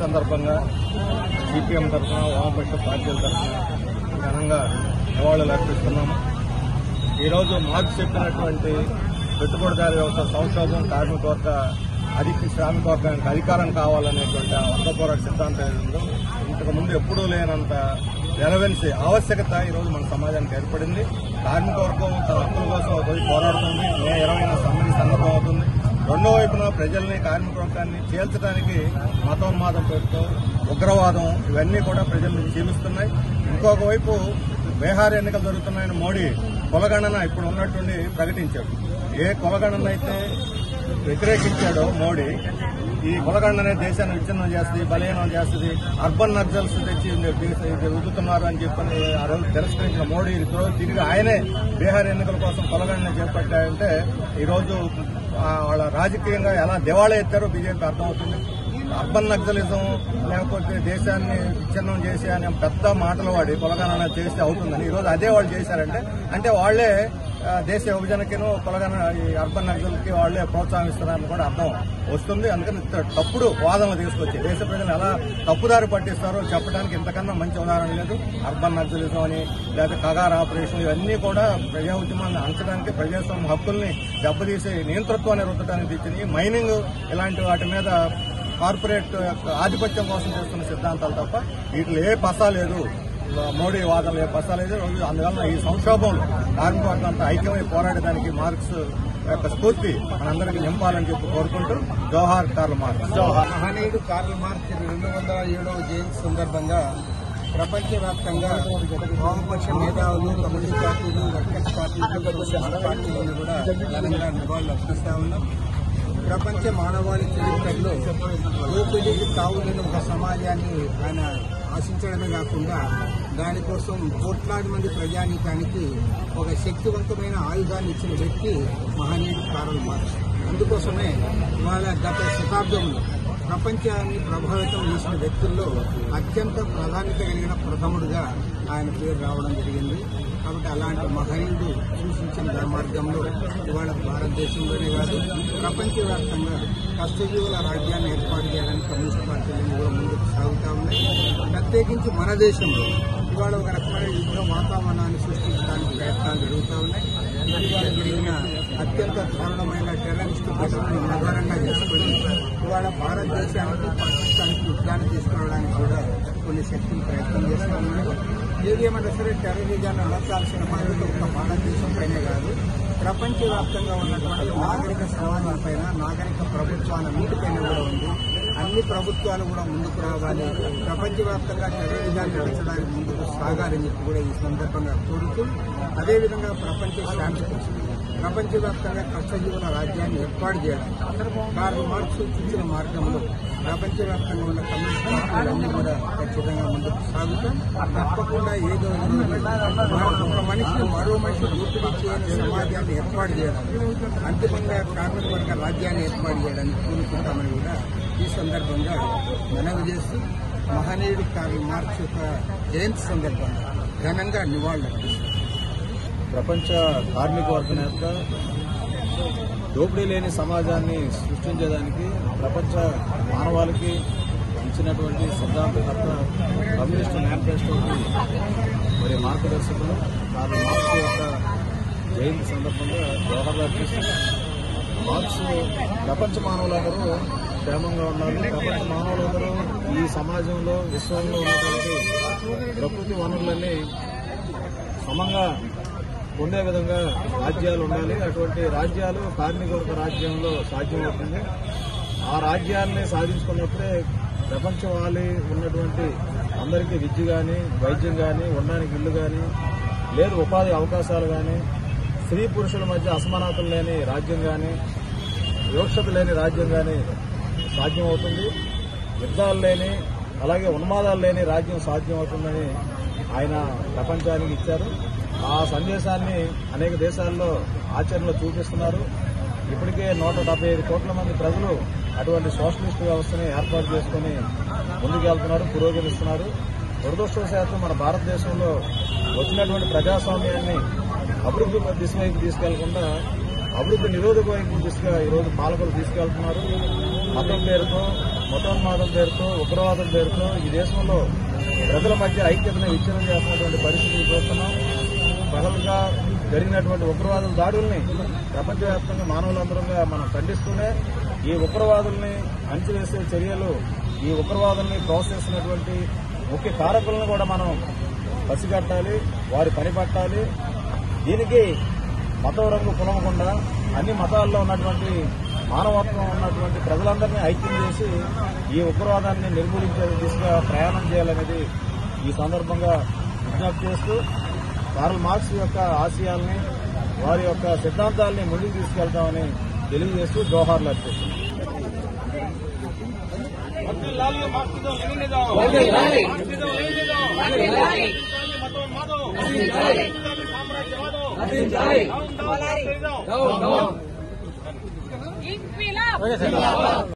సందర్భంగా సిపిఎం తరఫున వామపక్ష పార్టీల తరఫున ఘనంగా నివాళులు అర్పిస్తున్నాము. ఈరోజు మార్క్స్ చెప్పినటువంటి పెట్టుబడిదారీ వ్యవస్థ సంక్షోభం, కార్మికవర్గ శ్రామిక వర్గానికి అధికారం కావాలనేటువంటి వర్గ పోరాట సిద్ధాంతం ఏదో ఇంతకుముందు ఎప్పుడూ లేనంత రెలవెన్సీ ఆవశ్యకత ఈరోజు మన సమాజానికి ఏర్పడింది. కార్మిక వర్గం తన హక్కుల కోసం పోయి పోరాడుతుంది. మే 20న సమ్మెకి సన్నద్ధం అవుతుంది. రెండో వైపున ప్రజల్ని, కార్మిక వర్గాన్ని చేల్చడానికి మతోన్మాదం పేరుతో ఉగ్రవాదం ఇవన్నీ కూడా ప్రజల్ని చీలుస్తున్నాయి. ఇంకొక వైపు బీహార్ ఎన్నికలు జరుగుతున్నాయని మోడీ కులగణన ఇప్పుడు ఉన్నట్టుండి ప్రకటించాడు. ఏ కులగణన అయితే వ్యతిరేకించాడో మోడీ, ఈ కులగణనే దేశాన్ని విచ్ఛిన్నం చేస్తుంది, బలహీనం చేస్తుంది, అర్బన్ నక్సల్స్ తెచ్చి రుద్దుతున్నారు అని చెప్పని ఆ రోజు తిరస్కరించిన మోడీ తిరిగి ఆయనే బీహార్ ఎన్నికల కోసం కులగణన చేపట్టాయంటే ఈరోజు వాళ్ళ రాజకీయంగా ఎలా దివాళా ఎత్తారో బీజేపీ అర్థమవుతుంది. అర్బన్ నక్సలిజం లేకపోతే దేశాన్ని విచ్ఛిన్నం చేసి అనే పెద్ద మాటలు వాడి కులగణన చేస్తే అవుతుందని ఈరోజు అదే వాళ్ళు చేశారంటే అంటే వాళ్లే దేశ విభజనకిను ఈ అర్బన్ నక్సల్కి వాళ్లే ప్రోత్సహిస్తున్నారని కూడా అర్థం వస్తుంది. అందుకని తప్పుడు వాదనలు తీసుకొచ్చి దేశ ప్రజలు ఎలా తప్పుదారి పట్టిస్తారో చెప్పడానికి ఇంతకన్నా మంచి ఉదాహరణ లేదు. అర్బన్ నక్సలిజం అని లేదా కగార్ ఆపరేషన్ ఇవన్నీ కూడా ప్రజా ఉద్యమాన్ని అంచడానికి, ప్రజాస్వామ్య హక్కుల్ని దెబ్బతీసి నియంతృత్వాన్ని రుద్దడానికి తెచ్చినాయి. మైనింగ్ ఇలాంటి వాటి మీద కార్పొరేట్ ఆధిపత్యం కోసం చేస్తున్న సిద్ధాంతాలు తప్ప వీటిలో ఏ పసా లేదు. మోడీ వాదనలు ఏ పసా లేదు. అందువల్ల ఈ సంక్షోభంలో కార్మిక వర్గంతో ఐక్యమై పోరాడడానికి మార్క్స్ యొక్క స్ఫూర్తి మనందరికీ నింపాలని చెప్పి కోరుకుంటూ జోహార్ కార్ల్ మార్క్స్. మహనీయుడు కార్ల్ మార్క్స్ 207వ జయంతి సందర్భంగా ప్రపంచవ్యాప్తంగా వామపక్ష మేధావులు, కమ్యూనిస్ట్ పార్టీలు, వర్కర్స్ పార్టీలు, సోషలిస్ట్ పార్టీలను కూడా ఘనంగా నివాళులు అర్పిస్తా ఉన్నాం. ప్రపంచ మానవాళి చరిత్రలో దోపిడీకి తావులేని ఒక సమాజాన్ని ఆయన ఆశించడమే కాకుండా దానికోసం కోట్లాది మంది ప్రజానీకానికి ఒక శక్తివంతమైన ఆయుధాన్ని ఇచ్చిన వ్యక్తి మహనీయుడు కార్ల్ మార్క్స్. అందుకోసమే ఇవాళ గత శతాబ్దంలో ప్రపంచాన్ని ప్రభావితం చేసిన వ్యక్తుల్లో అత్యంత ప్రాధాన్యత కలిగిన ప్రథముడుగా ఆయన పేరు రావడం జరిగింది. కాబట్టి అలాంటి మహనీయుడు సూచించిన మార్గంలో ఇవాళ భారతదేశంలోనే కాదు ప్రపంచవ్యాప్తంగా కష్టజీవుల రాజ్యాన్ని ఏర్పాటు చేయడానికి కమ్యూనిస్ట్ పార్టీలు కూడా ముందుకు సాగుతా ఉన్నాయి. ప్రత్యేకించి మన దేశంలో ఇవాళ ఒక రకమైన యుద్ధ వాతావరణాన్ని సృష్టించడానికి ప్రయత్నాలు జరుగుతూ ఉన్నాయి. ఇవాళ జరిగిన అత్యంత దారుణమైన టెర్రరిస్టు ఘటనను ఆధారంగా చేసుకుని ఇవాళ భారతదేశానికి, పాకిస్తాన్కి యుద్ధాన్ని తీసుకురావడానికి కూడా కొన్ని శక్తులు ప్రయత్నం చేస్తూ ఉన్నాయి. ఏదేమైనా సరే టెర్రరిజాన్ని అడచాల్సిన బాధ్యత ఒక భారతదేశం పైనే కాదు, ప్రపంచవ్యాప్తంగా ఉన్నటువంటి నాగరిక సమాజం పైన, నాగరిక ప్రభుత్వాలన్నిటిపైన కూడా ఉంది. అన్ని ప్రభుత్వాలు కూడా ముందుకు రావాలి, ప్రపంచవ్యాప్తంగా టెర్రరిజాన్ని అడచడానికి ముందుకు సాగాలని చెప్పి కూడా ఈ సందర్భంగా కోరుతూ, అదేవిధంగా ప్రపంచ శాంతి కోసం ప్రపంచవ్యాప్తంగా కష్టజీవుల రాజ్యాన్ని ఏర్పాటు చేయడం కార్ల్ మార్క్స్ సూచించిన మార్గంలో ప్రపంచవ్యాప్తంగా ఉన్న కమ్యూనిస్ట్ పార్టీలన్నీ కూడా ఖచ్చితంగా ముందుకు సాగుతాం. తప్పకుండా ఏదో ఒక మనిషిని మరో మనిషి దోపిడీ చేయని సమాజాన్ని ఏర్పాటు చేయడానికి, అంతిమంగా కార్మిక వర్గ రాజ్యాన్ని ఏర్పాటు చేయడానికి కోరుకుంటామని కూడా ఈ సందర్భంగా మనవి చేస్తూ మహనీయుడు కార్ల్ మార్క్స్ యొక్క జయంతి సందర్భంగా ఘనంగా నివాళులు అర్పిస్తారు. ప్రపంచ కార్మిక వర్గం యొక్క దోపిడీ లేని సమాజాన్ని సృష్టించేదానికి ప్రపంచ మానవాళికి ఇచ్చినటువంటి సిద్ధాంతకర్త కమ్యూనిస్టు మేనిఫెస్టోకి మరి మార్గదర్శకులు కార్ల్ మార్క్స్ యొక్క జయంతి సందర్భంగా జోహార్లు అర్పిస్తారు. మార్క్స్ ప్రపంచ మానవులందరూ క్షేమంగా ఉండాలి, ప్రపంచ మానవులందరూ ఈ సమాజంలో, విశ్వంలో ఉన్నటువంటి ప్రకృతి వనరులన్నీ సమంగా ఉండే విధంగా రాజ్యాలు ఉండాలి. అటువంటి రాజ్యాలు కార్మిక వర్గ రాజ్యంలో సాధ్యమవుతుంది. ఆ రాజ్యాన్ని సాధించుకున్నప్పుడే ప్రపంచం వాలి ఉన్నటువంటి అందరికీ విద్య కానీ, వైద్యం కానీ, ఉండడానికి ఇల్లు కానీ, లేదు ఉపాధి అవకాశాలు కానీ, స్త్రీ పురుషుల మధ్య అసమానతలు లేని రాజ్యం కానీ, వివక్షత లేని రాజ్యం కానీ సాధ్యమవుతుంది. యుద్ధాలు లేని, అలాగే ఉన్మాదాలు లేని రాజ్యం సాధ్యమవుతుందని ఆయన ప్రపంచానికి ఇచ్చారు. ఆ సందేశాన్ని అనేక దేశాల్లో ఆచరణలో చూపిస్తున్నారు. ఇప్పటికే 175 కోట్ల మంది ప్రజలు అటువంటి సోషలిస్ట్ వ్యవస్థని ఏర్పాటు చేసుకుని ముందుకెళ్తున్నారు, పురోగమిస్తున్నారు. దురదృష్టవశాత్తు మన భారతదేశంలో వచ్చినటువంటి ప్రజాస్వామ్యాన్ని అభివృద్ధి దిశవైపు తీసుకెళ్లకుండా అభివృద్ధి నిరోధక వైపు దిశగా ఈరోజు పాలకులు తీసుకెళ్తున్నారు. మతం పేరుతో మతోన్మాదం పేరుతో ఉగ్రవాదం పేరుతో ఈ దేశంలో ప్రజల మధ్య ఐక్యతను విచ్ఛిన్నం చేస్తున్నటువంటి పరిస్థితిని చూస్తున్నాం. పగలుగా జరిగినటువంటి ఉగ్రవాదుల దాడుల్ని ప్రపంచవ్యాప్తంగా మానవులందరంగా మనం ఖండిస్తూనే ఈ ఉగ్రవాదుల్ని అణచివేసే చర్యలు, ఈ ఉగ్రవాదుల్ని ప్రోత్సహిస్తున్నటువంటి ముఖ్య కారకులను కూడా మనం పసిగట్టాలి, వారి పని పట్టాలి. దీనికి మతం రంగు కులమకుండా అన్ని మతాల్లో ఉన్నటువంటి మానవత్వం ఉన్నటువంటి ప్రజలందరినీ ఐక్యం చేసి ఈ ఉగ్రవాదాన్ని నిర్మూలించే దిశగా ప్రయాణం చేయాలనేది ఈ సందర్భంగా విజ్ఞప్తి చేస్తూ కార్ల్ మార్క్స్ యొక్క ఆశయాల్ని, వారి యొక్క సిద్ధాంతాల్ని ముందుకు తీసుకెళ్తామని తెలియజేస్తూ జోహార్లు అర్పిస్తున్నాం. ఇంక్విలాబ్